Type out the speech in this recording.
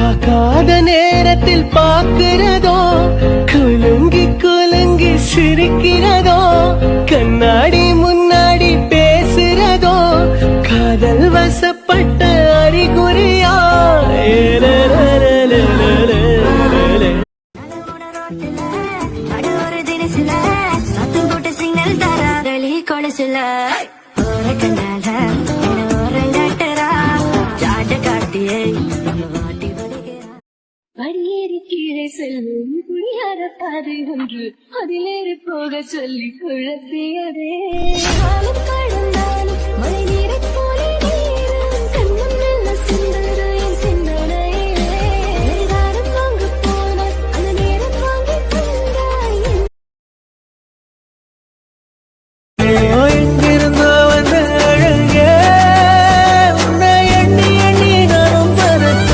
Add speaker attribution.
Speaker 1: பார்க்காத நேரத்தில் பார்க்கிறதோ, குலுங்கி குலுங்கி சிரிக்கிறதோ, கண்ணாடி முன்னாடி பேசுறதோ, காதல் வசப்பட்ட அறிகுறியா?
Speaker 2: கொலுசுல ஒரு கண்ணால ஒரு கட்டரா ஜாட காட்டியே வாட்டி வலிக்கிறா. படியேறி கீழே செல்லும் புரியாத பாதை ஒன்று, அதிலேறி போக சொல்லி குழப்பியதே. காலம் கடந்தாலும் மழை